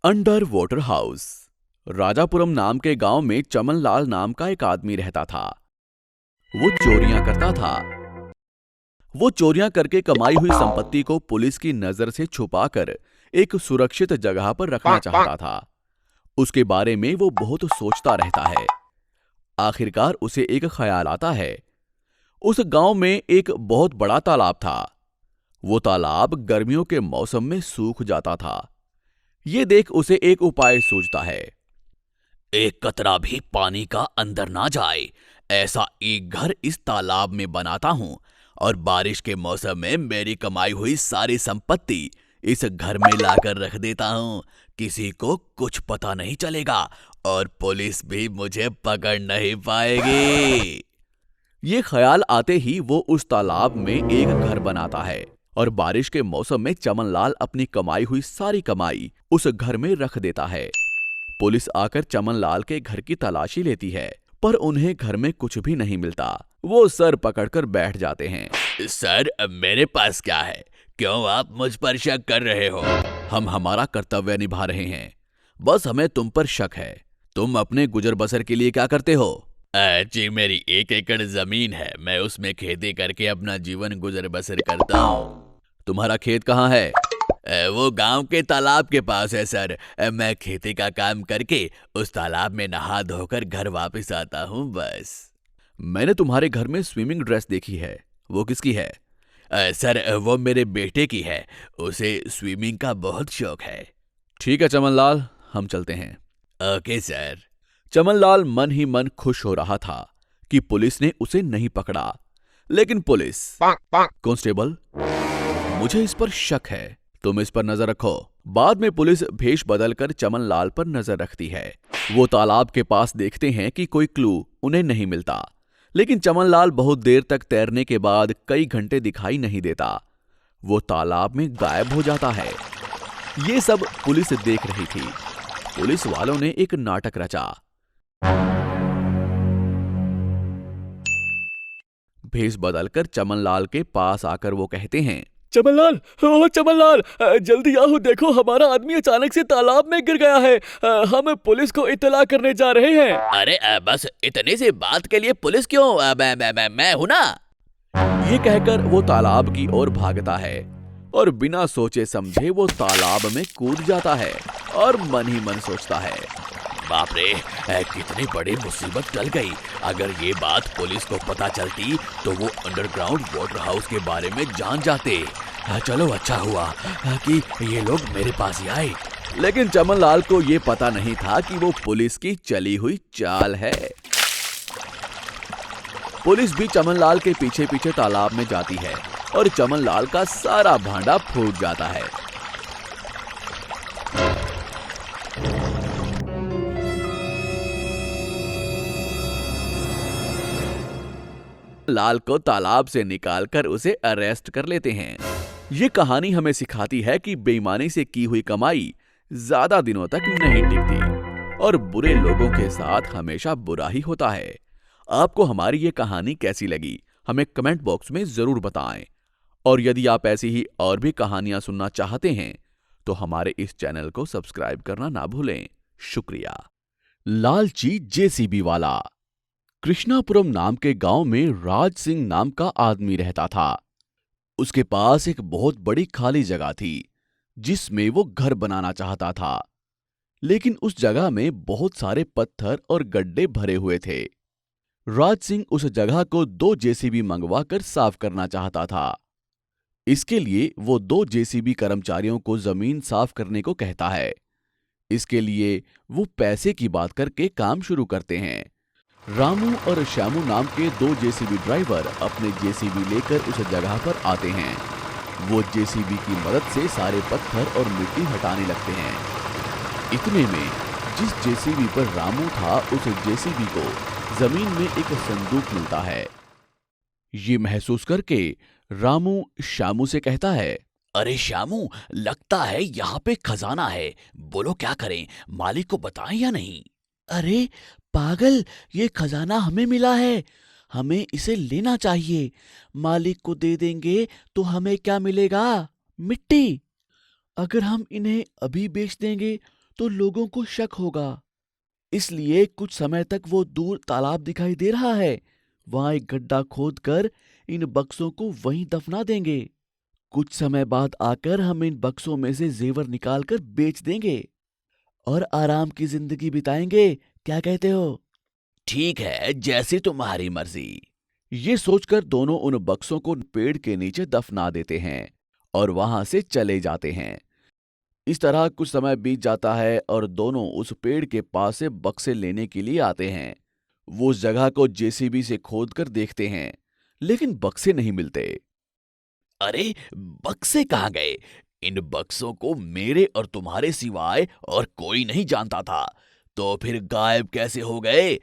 Under water house. Rajapuram नाम के गांव में चमनलाल नाम का एक आदमी रहता था। वो चोरियां करता था। वो चोरियां करके कमाई हुई संपत्ति को पुलिस की नजर से छुपाकर एक सुरक्षित जगह पर रखना चाहता था। उसके बारे में वो बहुत सोचता रहता है। आखिरकार उसे एक ख्याल आता है। उस गांव में एक बहुत बड़ा तालाब था। वो तालाब गर्मियों के मौसम में सूख जाता था। ये देख उसे एक उपाय सूझता है। एक कतरा भी पानी का अंदर ना जाए, ऐसा एक घर इस तालाब में बनाता हूं और बारिश के मौसम में मेरी कमाई हुई सारी संपत्ति इस घर में लाकर रख देता हूं। किसी को कुछ पता नहीं चलेगा और पुलिस भी मुझे पकड़ नहीं पाएगी। ये ख्याल आते ही वो उस तालाब में एक घर बनाता है और बारिश के मौसम में चमनलाल अपनी कमाई हुई सारी कमाई उस घर में रख देता है। पुलिस आकर चमनलाल के घर की तलाशी लेती है, पर उन्हें घर में कुछ भी नहीं मिलता। वो सर पकड़कर बैठ जाते हैं। सर, मेरे पास क्या है? क्यों आप मुझ पर शक कर रहे हो? हम हमारा कर्तव्य निभा रहे हैं। बस हमें तुम पर शक है। तुम अपने गुजर बसर के लिए क्या करते हो? जी, मेरी 1 एकड़ जमीन है। मैं उसमें खेती करके अपना जीवन गुजर बसर करता हूँ। तुम्हारा खेत कहाँ है? वो गांव के तालाब के पास है सर। मैं खेती का काम करके उस तालाब में नहा धोकर घर वापस आता हूँ बस। मैंने तुम्हारे घर में स्विमिंग ड्रेस देखी है, वो किसकी है? सर, वो मेरे बेटे की है। उसे स्विमिंग का बहुत शौक है। ठीक है चमनलाल, हम चलते हैं। Okay sir. चमनलाल मन ही मन खुश हो रहा था कि पुलिस ने उसे नहीं पकड़ा। लेकिन पुलिस, कांस्टेबल, मुझे इस पर शक है, तुम इस पर नजर रखो। बाद में पुलिस भेष बदलकर चमनलाल पर नजर रखती है। वो तालाब के पास देखते हैं कि कोई क्लू उन्हें नहीं मिलता। लेकिन चमनलाल बहुत देर तक तैरने के बाद कई घंटे दिखाई नहीं देता। वो तालाब में गायब हो जाता है। ये सब पुलिस देख रही थी। पुलिस वालों ने एक नाटक रचा। भेष बदलकर चमनलाल के पास आकर वो कहते हैं, चमनलाल, ओ चमनलाल, जल्दी आओ, देखो हमारा आदमी अचानक से तालाब में गिर गया है। हम पुलिस को इत्तला करने जा रहे हैं। अरे बस इतनी सी बात के लिए पुलिस क्यों? मैं हूं ना। ये कहकर वो तालाब की ओर भागता है और बिना सोचे समझे वो तालाब में कूद जाता है और मन ही मन सोचता है, बाप रे, कितनी बड़ी मुसीबत टल गई। अगर ये बात पुलिस को पता चलती तो वो अंडरग्राउंड वाटर हाउस के बारे में जान जाते। चलो अच्छा हुआ कि ये लोग मेरे पास ही आए। लेकिन चमनलाल को ये पता नहीं था कि वो पुलिस की चली हुई चाल है। पुलिस भी चमनलाल के पीछे पीछे तालाब में जाती है और चमनलाल का सारा भांडा फूट जाता है। लाल को तालाब से निकालकर उसे अरेस्ट कर लेते हैं। ये कहानी हमें सिखाती है कि बेईमानी से की हुई कमाई ज्यादा दिनों तक नहीं टिकती और बुरे लोगों के साथ हमेशा बुरा ही होता है। आपको हमारी ये कहानी कैसी लगी, हमें कमेंट बॉक्स में जरूर बताएं। और यदि आप ऐसी ही और भी कहानियां सुनना चाहते हैं तो हमारे इस चैनल को सब्सक्राइब करना ना भूलें। शुक्रिया। लालची जेसीबी वाला। कृष्णापुरम नाम के गांव में राज सिंह नाम का आदमी रहता था। उसके पास एक बहुत बड़ी खाली जगह थी जिसमें वो घर बनाना चाहता था। लेकिन उस जगह में बहुत सारे पत्थर और गड्ढे भरे हुए थे। राज सिंह उस जगह को 2 जेसीबी मंगवा कर साफ करना चाहता था। इसके लिए वो 2 जेसीबी कर्मचारियों को जमीन साफ करने को कहता है। इसके लिए वो पैसे की बात करके काम शुरू करते हैं। रामू और श्यामू नाम के 2 जेसीबी ड्राइवर अपने जेसीबी लेकर उस जगह पर आते हैं। वो जेसीबी की मदद से सारे पत्थर और मिट्टी हटाने लगते हैं। इतने में जिस जेसीबी पर रामू था उस जेसीबी को जमीन में एक संदूक मिलता है। ये महसूस करके रामू श्यामू से कहता है, अरे श्यामू, लगता है यहाँ पे खजाना है। बोलो क्या करें, मालिक को बताएं या नहीं? अरे पागल, ये खजाना हमें मिला है, हमें इसे लेना चाहिए। मालिक को दे देंगे तो हमें क्या मिलेगा? मिट्टी। अगर हम इन्हें अभी बेच देंगे तो लोगों को शक होगा। इसलिए कुछ समय तक वो दूर तालाब दिखाई दे रहा है, वहां एक गड्ढा खोदकर इन बक्सों को वहीं दफना देंगे। कुछ समय बाद आकर हम इन बक्सों में से जेवर निकालकर बेच देंगे और आराम की जिंदगी बिताएंगे। क्या कहते हो? ठीक है, जैसी तुम्हारी मर्जी। ये सोचकर दोनों उन बक्सों को पेड़ के नीचे दफना देते हैं और वहां से चले जाते हैं। इस तरह कुछ समय बीत जाता है और दोनों उस पेड़ के पास से बक्से लेने के लिए आते हैं। वो उस जगह को जेसीबी से खोदकर देखते हैं, लेकिन बक्से नहीं मिलते। अरे, बक्से कहाँ गए? इन बक्सों को मेरे और तुम्हारे सिवाय और कोई नहीं जानता था, तो फिर गायब कैसे हो गए?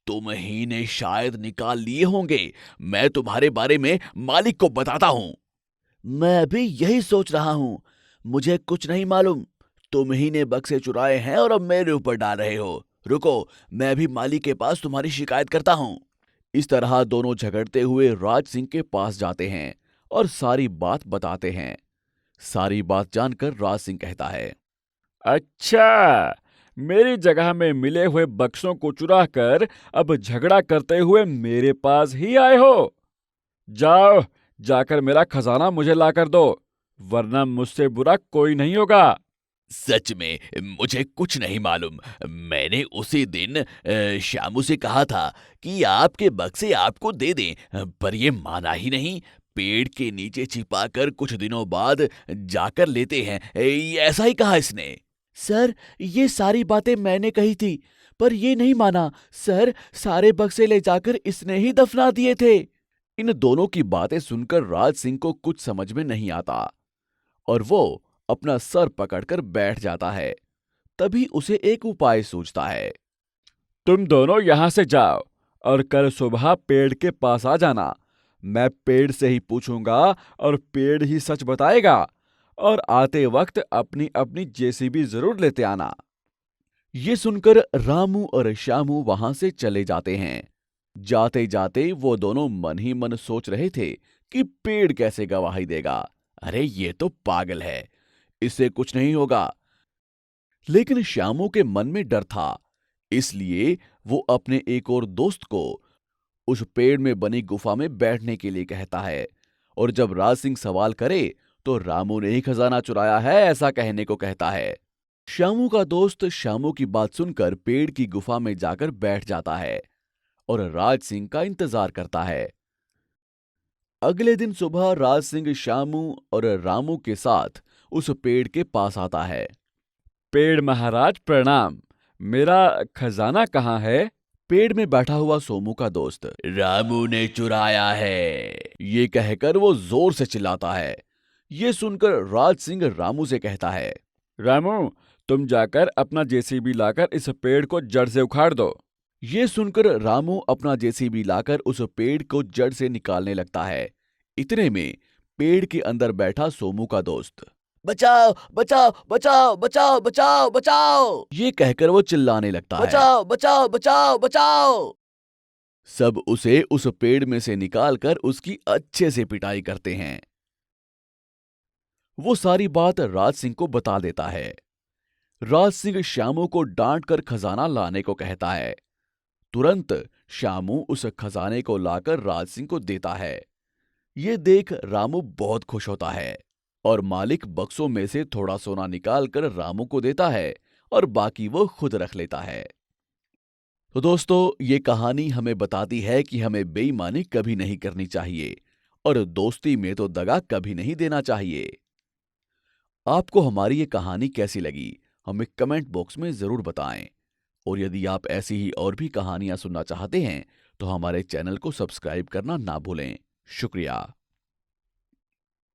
तुम ही ने शायद निकाल लिए होंगे। मैं तुम्हारे बारे में मालिक को बताता हूं। मैं भी यही सोच रहा हूं। मुझे कुछ नहीं मालूम। तुम ही ने बक्से चुराए हैं और अब मेरे ऊपर डाल रहे हो। रुको, मैं भी मालिक के पास तुम्हारी शिकायत करता हूं। इस तरह दोनों झगड़ते हुए राज सिंह के पास जाते हैं और सारी बात बताते हैं। सारी बात जानकर राज सिंह कहता है, अच्छा, मेरी जगह में मिले हुए बक्सों को चुरा कर अब झगड़ा करते हुए मेरे पास ही आए हो। जाओ, जाकर मेरा खजाना मुझे लाकर दो, वरना मुझसे बुरा कोई नहीं होगा। सच में मुझे कुछ नहीं मालूम। मैंने उसी दिन श्यामू से कहा था कि आपके बक्से आपको दे दें, पर ये माना ही नहीं। पेड़ के नीचे छिपाकर कुछ दिनों बाद जाकर लेते हैं, ऐसा ही कहा इसने। सर, ये सारी बातें मैंने कही थी, पर ये नहीं माना। सर, सारे बक्से ले जाकर इसने ही दफना दिए थे। इन दोनों की बातें सुनकर राज सिंह को कुछ समझ में नहीं आता और वो अपना सर पकड़कर बैठ जाता है। तभी उसे एक उपाय सूझता है। तुम दोनों यहां से जाओ और कल सुबह पेड़ के पास आ जाना। मैं पेड़ से ही पूछूंगा और पेड़ ही सच बताएगा, और आते वक्त अपनी अपनी जेसीबी जरूर लेते आना। ये सुनकर रामू और श्यामू वहां से चले जाते हैं। जाते जाते वो दोनों मन ही मन सोच रहे थे कि पेड़ कैसे गवाही देगा। अरे, ये तो पागल है, इससे कुछ नहीं होगा। लेकिन श्यामू के मन में डर था, इसलिए वो अपने एक और दोस्त को उस पेड़ में बनी गुफा में बैठने के लिए कहता है और जब राज सिंह सवाल करे तो रामू ने ही खजाना चुराया है ऐसा कहने को कहता है। श्यामू का दोस्त श्यामू की बात सुनकर पेड़ की गुफा में जाकर बैठ जाता है और राज सिंह का इंतजार करता है। अगले दिन सुबह राज सिंह श्यामू और रामू के साथ उस पेड़ के पास आता है। पेड़ महाराज प्रणाम, मेरा खजाना कहाँ है? पेड़ में बैठा हुआ सोमू का दोस्त, रामू ने चुराया है, ये कहकर वो जोर से चिल्लाता है। ये सुनकर राज सिंह रामू से कहता है, रामू, तुम जाकर अपना जेसीबी लाकर इस पेड़ को जड़ से उखाड़ दो। ये सुनकर रामू अपना जेसीबी लाकर उस पेड़ को जड़ से निकालने लगता है। इतने में पेड़ के अंदर बैठा सोमू का दोस्त, बचाओ बचाओ बचाओ बचाओ बचाओ बचाओ, ये कहकर वो चिल्लाने लगता है, बचाओ बचाओ बचाओ बचाओ। सब उसे उस पेड़ में से निकालकर उसकी अच्छे से पिटाई करते हैं। वो सारी बात राज सिंह को बता देता है। राज सिंह श्यामू को डांटकर खजाना लाने को कहता है। तुरंत श्यामू उस खजाने को लाकर राज सिंह को देता है। ये देख रामू बहुत खुश होता है और मालिक बक्सों में से थोड़ा सोना निकालकर रामू को देता है और बाकी वो खुद रख लेता है। तो दोस्तों, ये कहानी हमें बताती है कि हमें बेईमानी कभी नहीं करनी चाहिए और दोस्ती में तो दगा कभी नहीं देना चाहिए। आपको हमारी ये कहानी कैसी लगी, हमें कमेंट बॉक्स में जरूर बताएं। और यदि आप ऐसी ही और भी कहानियां सुनना चाहते हैं तो हमारे चैनल को सब्सक्राइब करना ना भूलें। शुक्रिया।